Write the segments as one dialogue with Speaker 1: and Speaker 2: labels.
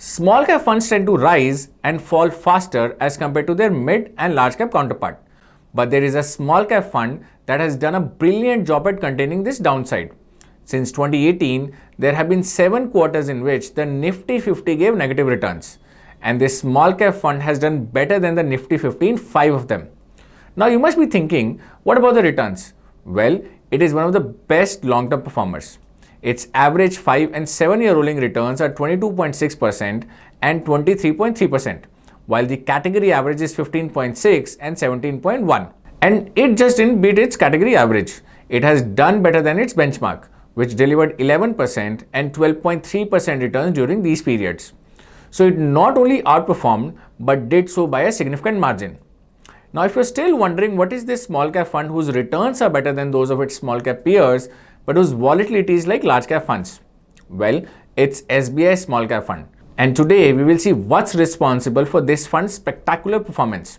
Speaker 1: Small cap funds tend to rise and fall faster as compared to their mid and large cap counterpart. But there is a small cap fund that has done a brilliant job at containing this downside. Since 2018, there have been 7 quarters in which the Nifty 50 gave negative returns. And this small cap fund has done better than the Nifty 50 in 5 of them. Now you must be thinking, what about the returns? Well, it is one of the best long-term performers. Its average 5 and 7-year rolling returns are 22.6% and 23.3%, while the category average is 15.6 and 17.1. And it just didn't beat its category average. It has done better than its benchmark, which delivered 11% and 12.3% returns during these periods. So it not only outperformed, but did so by a significant margin. Now, if you're still wondering what is this small cap fund whose returns are better than those of its small cap peers, but whose volatility is like large cap funds? Well, it's SBI Small Cap Fund. And today we will see what's responsible for this fund's spectacular performance.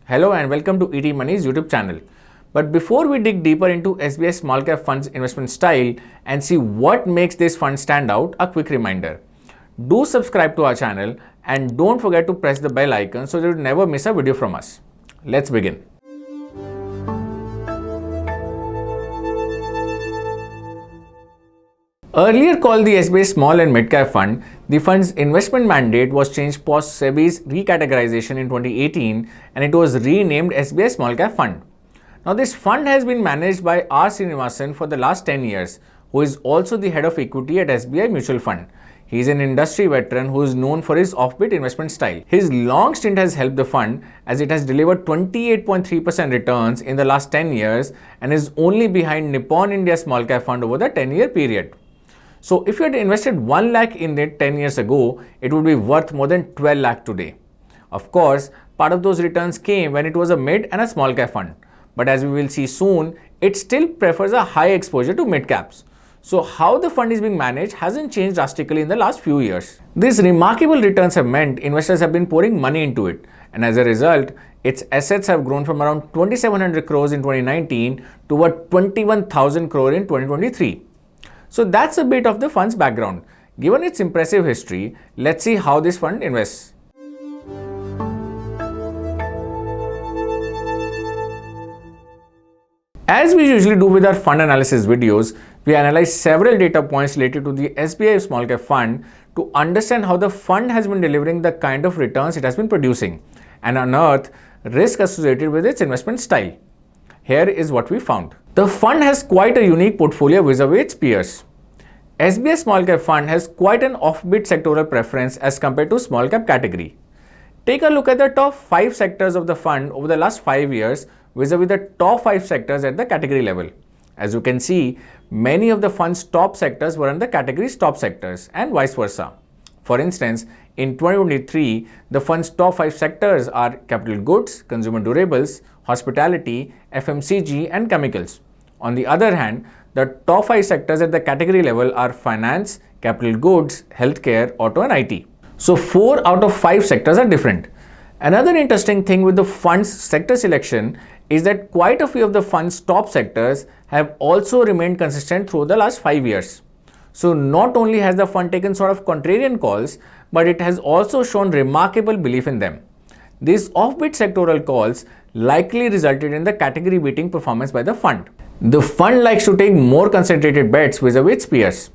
Speaker 1: Hello and welcome to ET Money's YouTube channel. But before we dig deeper into SBI Small Cap Fund's investment style and see what makes this fund stand out, a quick reminder. Do subscribe to our channel and don't forget to press the bell icon so that you never miss a video from us. Let's begin. Earlier called the SBI Small and Midcap Fund, the fund's investment mandate was changed post-SEBI's re-categorization in 2018 and it was renamed SBI Small Cap Fund. Now this fund has been managed by R. Srinivasan for the last 10 years, who is also the head of equity at SBI Mutual Fund. He is an industry veteran who is known for his offbeat investment style. His long stint has helped the fund as it has delivered 28.3% returns in the last 10 years and is only behind Nippon India Small Cap Fund over the 10-year period. So if you had invested 1 lakh in it 10 years ago, it would be worth more than 12 lakh today. Of course, part of those returns came when it was a mid and a small cap fund. But as we will see soon, it still prefers a high exposure to mid caps. So how the fund is being managed hasn't changed drastically in the last few years. These remarkable returns have meant investors have been pouring money into it. And as a result, its assets have grown from around 2,700 crores in 2019 to about 21,000 crore in 2023. So that's a bit of the fund's background. Given its impressive history, let's see how this fund invests. As we usually do with our fund analysis videos, we analyze several data points related to the SBI Small Cap Fund to understand how the fund has been delivering the kind of returns it has been producing and unearth risk associated with its investment style. Here is what we found. The fund has quite a unique portfolio vis-a-vis its peers. SBI Small Cap Fund has quite an offbeat sectoral preference as compared to small cap category. Take a look at the top 5 sectors of the fund over the last 5 years vis-a-vis the top 5 sectors at the category level. As you can see, many of the fund's top sectors were in the category's top sectors and vice versa. For instance, in 2023, the fund's top 5 sectors are capital goods, consumer durables, hospitality, FMCG and chemicals. On the other hand, the top 5 sectors at the category level are finance, capital goods, healthcare, auto and IT. So 4 out of 5 sectors are different. Another interesting thing with the fund's sector selection is that quite a few of the fund's top sectors have also remained consistent through the last 5 years. So not only has the fund taken sort of contrarian calls, but it has also shown remarkable belief in them. These offbeat sectoral calls likely resulted in the category beating performance by the fund. The fund likes to take more concentrated bets vis-a-vis its peers.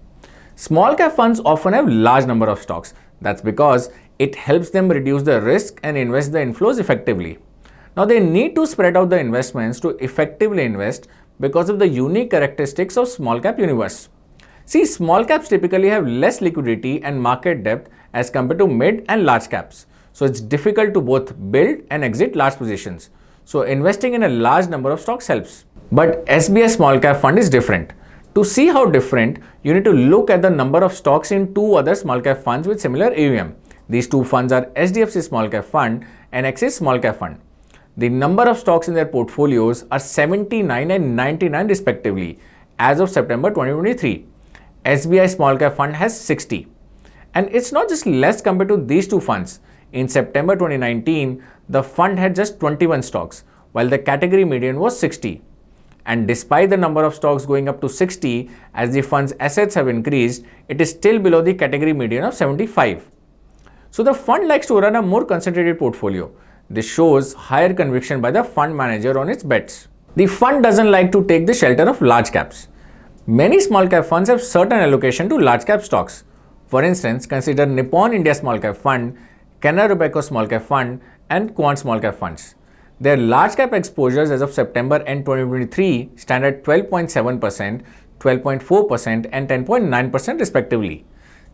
Speaker 1: Small cap funds often have large number of stocks. That's because it helps them reduce the risk and invest the inflows effectively. Now they need to spread out the investments to effectively invest because of the unique characteristics of small cap universe. See, small caps typically have less liquidity and market depth as compared to mid and large caps. So it's difficult to both build and exit large positions. So investing in a large number of stocks helps. But SBI Small Cap Fund is different. To see how different, you need to look at the number of stocks in 2 other small cap funds with similar AUM. These 2 funds are HDFC Small Cap Fund and Axis Small Cap Fund. The number of stocks in their portfolios are 79 and 99 respectively as of September 2023. SBI Small Cap Fund has 60. And it's not just less compared to these 2 funds. In September 2019, the fund had just 21 stocks, while the category median was 60. And despite the number of stocks going up to 60 as the fund's assets have increased, it is still below the category median of 75. So the fund likes to run a more concentrated portfolio. This shows higher conviction by the fund manager on its bets. The fund doesn't like to take the shelter of large caps. Many small cap funds have certain allocation to large cap stocks. For instance, consider Nippon India Small Cap Fund, Canara Robeco Small Cap Fund, and Quant Small Cap Funds. Their large cap exposures as of September end 2023 stand at 12.7%, 12.4%, and 10.9% respectively.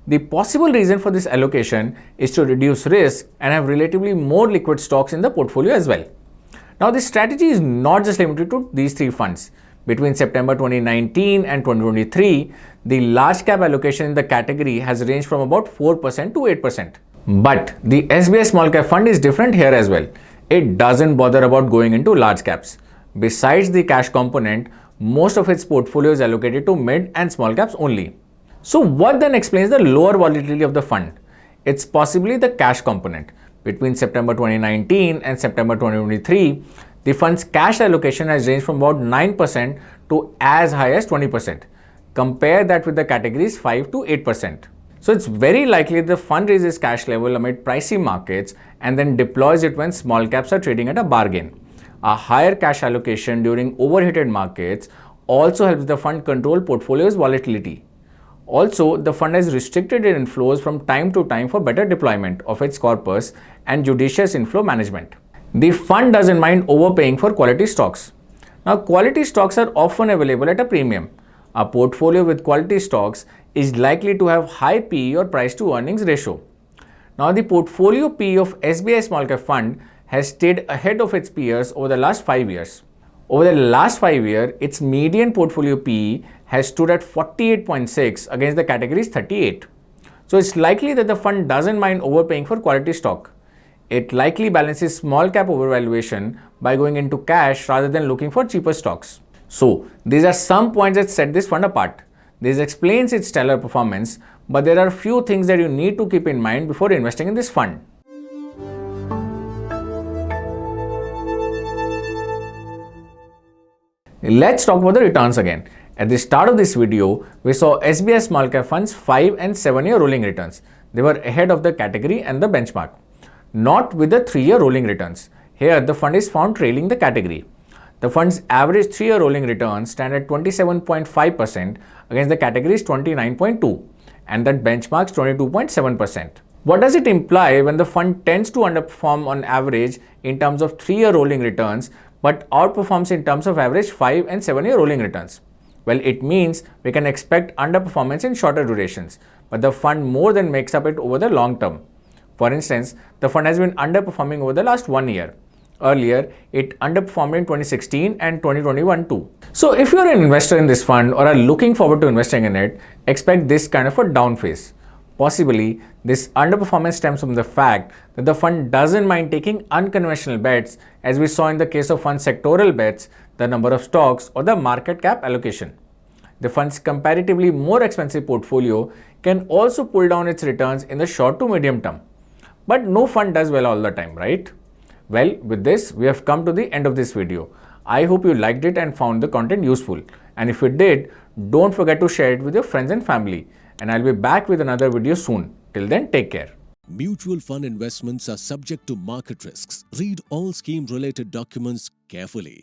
Speaker 1: The possible reason for this allocation is to reduce risk and have relatively more liquid stocks in the portfolio as well. Now, this strategy is not just limited to these three funds. Between September 2019 and 2023, the large cap allocation in the category has ranged from about 4% to 8%. But the SBI Small Cap Fund is different here as well. It doesn't bother about going into large caps. Besides the cash component, most of its portfolio is allocated to mid and small caps only. So what then explains the lower volatility of the fund? It's possibly the cash component. Between September 2019 and September 2023, the fund's cash allocation has ranged from about 9% to as high as 20%. Compare that with the categories 5 to 8%. So it's very likely the fund raises cash level amid pricey markets and then deploys it when small caps are trading at a bargain. A higher cash allocation during overheated markets also helps the fund control portfolio's volatility. Also, the fund has restricted its inflows from time to time for better deployment of its corpus and judicious inflow management. The fund doesn't mind overpaying for quality stocks. Now, quality stocks are often available at a premium. A portfolio with quality stocks is likely to have high PE or price to earnings ratio. Now, the portfolio PE of SBI Small Cap Fund has stayed ahead of its peers over the last 5 years. Over the last 5 years, its median portfolio PE has stood at 48.6 against the category's 38. So it's likely that the fund doesn't mind overpaying for quality stock. It likely balances small cap overvaluation by going into cash rather than looking for cheaper stocks. So these are some points that set this fund apart. This explains its stellar performance, but there are a few things that you need to keep in mind before investing in this fund. Let's talk about the returns again. At the start of this video, we saw SBI Small Cap Fund's 5 and 7-year rolling returns. They were ahead of the category and the benchmark. Not with the 3-year rolling returns. Here, the fund is found trailing the category. The fund's average 3-year rolling returns stand at 27.5% against the category's 29.2% and that benchmarks 22.7%. What does it imply when the fund tends to underperform on average in terms of 3-year rolling returns but outperforms in terms of average 5 and 7-year rolling returns? Well, it means we can expect underperformance in shorter durations, but the fund more than makes up it over the long term. For instance, the fund has been underperforming over the last 1 year. Earlier, it underperformed in 2016 and 2021 too. So if you're an investor in this fund or are looking forward to investing in it, expect this kind of a down phase. Possibly, this underperformance stems from the fact that the fund doesn't mind taking unconventional bets, as we saw in the case of fund's sectoral bets, the number of stocks, or the market cap allocation. The fund's comparatively more expensive portfolio can also pull down its returns in the short to medium term. But no fund does well all the time, right? Well, with this, we have come to the end of this video. I hope you liked it and found the content useful. And if you did, don't forget to share it with your friends and family. And I'll be back with another video soon. Till then, take care.
Speaker 2: Mutual fund investments are subject to market risks. Read all scheme-related documents carefully.